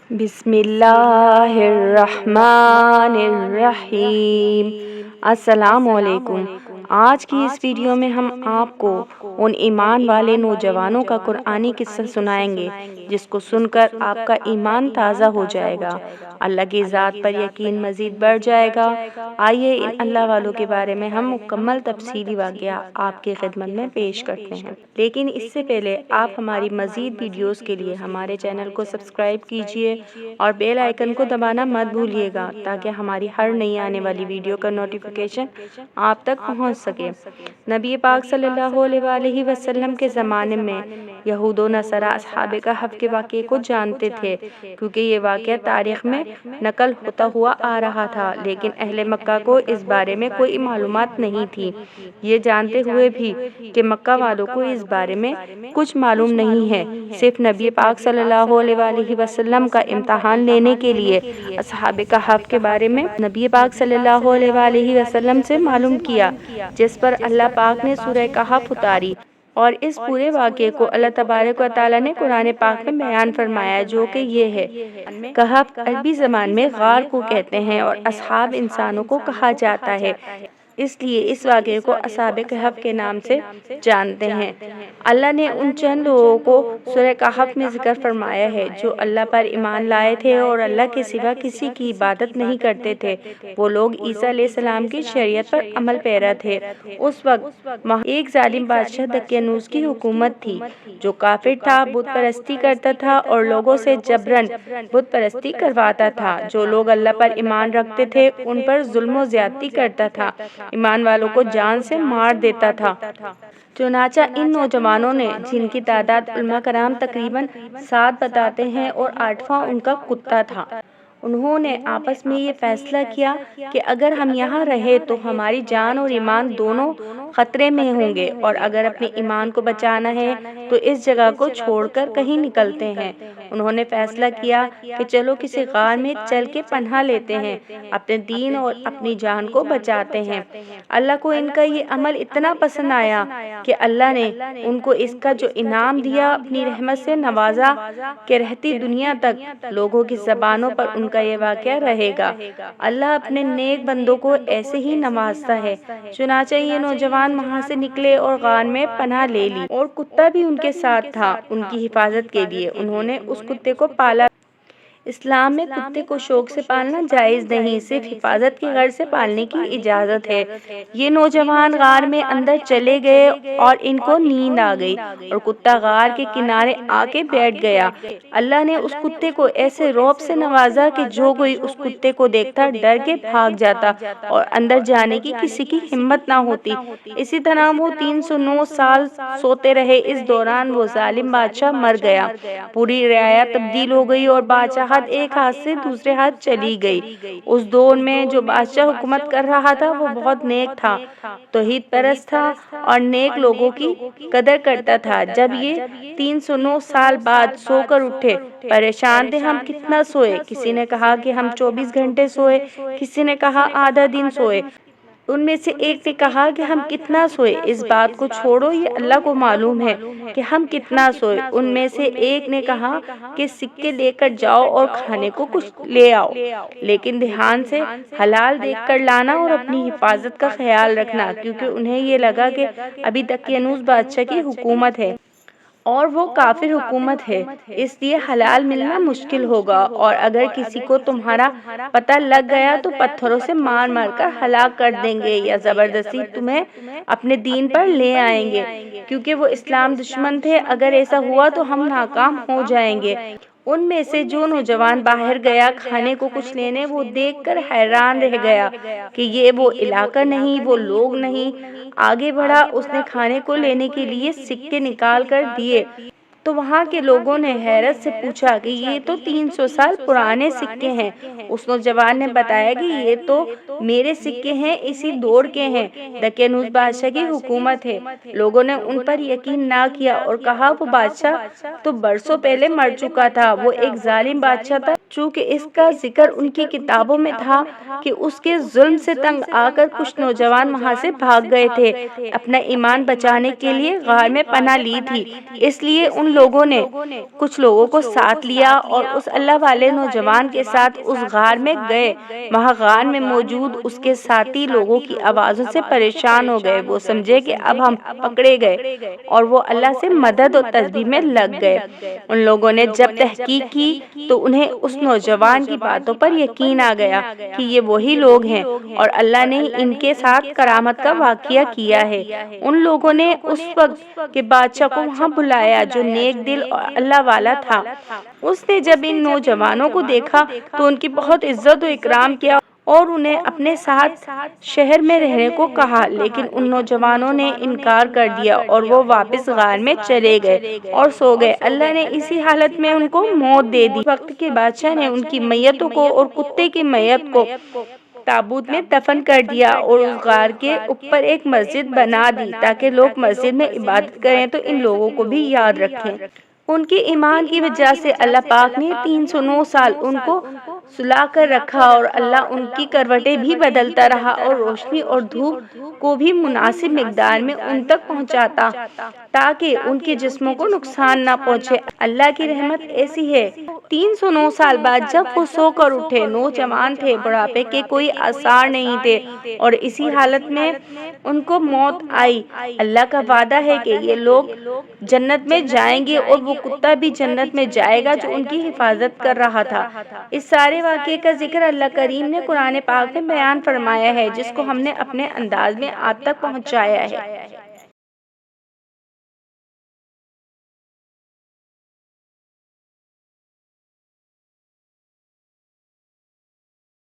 بسم اللہ الرحمن الرحیم۔ السلام علیکم۔ آج کی اس ویڈیو میں ہم آپ کو ان ایمان والے نوجوانوں کا قرآنی قصہ سنائیں گے جس کو سن کر آپ کا ایمان تازہ ہو جائے گا، اللہ کی ذات پر یقین مزید بڑھ جائے گا۔ آئیے ان اللہ والوں کے بارے میں ہم مکمل تفصیلی واقعہ آپ کی خدمت میں پیش کرتے ہیں، لیکن اس سے پہلے آپ ہماری مزید ویڈیوز کے لیے ہمارے چینل کو سبسکرائب کیجیے اور بیل آئیکن کو دبانا مت بھولیے گا تاکہ ہماری ہر نئی آنے والی ویڈیو کا نوٹیفیکیشن آپ تک پہنچ سکے۔ نبی پاک صلی اللہ علیہ وآلہ وسلم کے زمانے میں یہود و نصارہ اصحاب کہف کے واقعے کو جانتے تھے، کیونکہ یہ واقعہ تاریخ میں نقل ہوتا ہوا آ رہا تھا، لیکن اہل مکہ کو اس بارے میں کوئی معلومات نہیں تھی۔ یہ جانتے ہوئے بھی کہ مکہ والوں کو اس بارے میں کچھ معلوم نہیں ہے، صرف نبی پاک صلی اللہ علیہ وآلہ وسلم کا امتحان لینے کے لیے اصحاب کہف کے بارے میں نبی پاک صلی اللہ علیہ وآلہ وسلم سے معلوم کیا، جس پر اللہ پاک نے سورہ کہف اتاری، اور اس پورے واقعے کو اللہ تبارک و تعالیٰ نے قرآن پاک میں بیان فرمایا، جو کہ یہ ہے۔ کہف عربی زبان میں غار کو کہتے ہیں اور اصحاب انسانوں کو کہا جاتا ہے، اس لیے اس واقعے کو اصحاب کہف کے نام سے جانتے ہیں۔ اللہ نے ان چند لوگوں کو سورہ کہف میں ذکر فرمایا ہے جو اللہ پر ایمان لائے تھے اور اللہ کے سوا کسی کی عبادت نہیں کرتے تھے۔ وہ لوگ عیسیٰ علیہ السلام کی شریعت پر عمل پیرا تھے۔ اس وقت وہاں ایک ظالم بادشاہ دقیانوس کی حکومت تھی جو کافر تھا، بت پرستی کرتا تھا اور لوگوں سے جبراً بت پرستی کرواتا تھا۔ جو لوگ اللہ پر ایمان رکھتے تھے ان پر ظلم و زیادتی کرتا تھا، ایمان والوں کو جان سے مار دیتا تھا۔ چنانچہ ان نوجوانوں نے، جن کی تعداد علماء کرام تقریباً 7 بتاتے ہیں اور 8واں ان کا کتا تھا، انہوں نے آپس میں یہ فیصلہ کیا کہ اگر ہم یہاں رہے تو ہماری جان اور ایمان دونوں خطرے میں ہوں گے، اور اگر اپنے ایمان کو بچانا ہے تو اس جگہ کو چھوڑ کر کہیں نکلتے ہیں۔ انہوں نے فیصلہ کیا کہ چلو کسی غار میں چل کے پناہ لیتے ہیں، اپنے دین اور اپنی جان کو بچاتے ہیں۔ اللہ کو ان کا یہ عمل اتنا پسند آیا کہ اللہ نے ان کو اس کا جو انعام دیا، اپنی رحمت سے نوازا کہ رہتی دنیا تک لوگوں کی زبانوں پر ان کا یہ واقعہ رہے گا۔ اللہ اپنے نیک بندوں کو ایسے ہی نوازتا ہے۔ چنانچہ یہ نوجوان وہاں سے نکلے اور غار میں پناہ لے لی، اور کتا بھی ان کے ساتھ تھا ان کی حفاظت کے لیے۔ انہوں نے اس کتے کو پالا۔ اسلام میں کتے کو شوق سے پالنا جائز نہیں، صرف حفاظت کی غرض سے پالنے کی اجازت ہے۔ یہ نوجوان غار میں اندر چلے گئے اور ان کو نیند آ گئی اور کتا غار کے کنارے آ کے بیٹھ گیا۔ اللہ نے اس کتے کو ایسے رعب سے نوازا کہ جو کوئی اس کتے کو دیکھتا ڈر کے بھاگ جاتا اور اندر جانے کی کسی کی ہمت نہ ہوتی۔ اسی طرح وہ 309 سال سوتے رہے۔ اس دوران وہ ظالم بادشاہ مر گیا، پوری رعایا تبدیل ہو گئی اور بادشاہت ایک ہاتھ سے دوسرے ہاتھ چلی گئی۔ اس دور میں جو بادشاہ حکومت کر رہا تھا وہ بہت نیک تھا، توحید پرست تھا اور نیک لوگوں کی قدر کرتا تھا۔ جب یہ 309 سال بعد سو کر اٹھے، پریشان تھے، ہم کتنا سوئے؟ کسی نے کہا کہ ہم 24 گھنٹے سوئے، کسی نے کہا آدھا دن سوئے۔ ان میں سے ایک نے کہا کہ ہم کتنا سوئے؟ اس بات کو چھوڑو، یہ اللہ کو معلوم ہے کہ ہم کتنا سوئے۔ ان میں سے ایک نے کہا کہ سکے لے کر جاؤ اور کھانے کو کچھ لے آؤ، لیکن دھیان سے حلال دیکھ کر لانا اور اپنی حفاظت کا خیال رکھنا، کیونکہ انہیں یہ لگا کہ ابھی دقیانوس بادشاہ کی حکومت ہے اور وہ کافر حکومت ہے، اس لیے حلال ملنا مشکل ہوگا، اور اگر کسی کو تمہارا پتہ لگ گیا تو پتھروں سے مار مار کر ہلاک کر دیں گے یا زبردستی تمہیں اپنے دین پر لے آئیں گے، کیونکہ وہ اسلام دشمن تھے۔ اگر ایسا ہوا تو ہم ناکام ہو جائیں گے۔ ان میں سے جو نوجوان باہر گیا کھانے کو کچھ لینے، وہ دیکھ کر حیران رہ گیا کہ یہ وہ علاقہ نہیں، وہ لوگ نہیں۔ آگے بڑھا، اس نے کھانے کو لینے کے لیے سکے نکال کر دیے تو وہاں کے لوگوں نے حیرت سے پوچھا کہ یہ تو 300 سال پرانے سکے ہیں۔ اس نوجوان نے بتایا کہ یہ تو میرے سکے ہیں، اسی دور کے ہیں، دقیانوس بادشاہ کی حکومت ہے۔ لوگوں نے ان پر یقین نہ کیا اور کہا وہ بادشاہ تو برسوں پہلے مر چکا تھا، وہ ایک ظالم بادشاہ تھا۔ چونکہ اس کا ذکر ان کی کتابوں میں تھا کہ اس کے ظلم سے تنگ آ کر کچھ نوجوان وہاں سے بھاگ گئے تھے، اپنا ایمان بچانے کے لیے غار میں پناہ لی تھی، اس لیے ان ان لوگوں نے کچھ لوگوں کو ساتھ لیا اور اس اللہ والے نوجوان کے ساتھ اس غار میں گئے۔ وہاں غار میں موجود اس کے ساتھی لوگوں کی آوازوں سے پریشان ہو گئے۔ وہ سمجھے کہ اب ہم پکڑے گئے اور وہ اللہ سے مدد اور تسبیح میں لگ گئے۔ ان لوگوں نے جب تحقیق کی تو انہیں اس نوجوان کی باتوں پر یقین آ گیا کہ یہ وہی لوگ ہیں اور اللہ نے ان کے ساتھ کرامت کا واقعہ کیا ہے۔ ان لوگوں نے اس وقت کے بادشاہ کو وہاں بلایا جو نیک دل اور اللہ والا تھا۔ اس نے جب ان نوجوانوں کو دیکھا تو ان کی بہت عزت و اکرام کیا اور انہیں اپنے ساتھ شہر میں رہنے کو کہا، لیکن ان نوجوانوں نے انکار کر دیا اور وہ واپس غار میں چلے گئے اور سو گئے۔ اللہ نے اسی حالت میں ان کو موت دے دی۔ وقت کے بادشاہ نے ان کی میتوں کو اور کتے کی میت کو تابوت میں دفن کر دیا اور اس غار کے اوپر ایک مسجد بنا دی تاکہ لوگ مسجد میں عبادت کریں تو ان لوگوں کو بھی یاد رکھیں۔ ان کے ایمان کی وجہ سے اللہ پاک نے 309 سال ان کو سلا کر رکھا اور اللہ ان کی کروٹیں بھی بدلتا رہا اور روشنی اور دھوپ کو بھی مناسب مقدار میں ان تک پہنچاتا تاکہ ان کے جسموں کو نقصان نہ پہنچے۔ اللہ کی رحمت ایسی ہے۔ 309 سال بعد جب وہ سو کر اٹھے، نوجوان تھے، بڑھاپے کے کوئی آثار نہیں تھے اور اسی حالت میں ان کو موت آئی۔ اللہ کا وعدہ ہے کہ یہ لوگ جنت میں جائیں گے اور وہ کتا بھی جنت میں جائے گا جو ان کی حفاظت کر رہا تھا۔ اس سارے واقعے کا ذکر اللہ کریم نے قرآن پاک میں بیان فرمایا ہے جس کو ہم نے اپنے انداز میں آپ تک پہنچایا ہے۔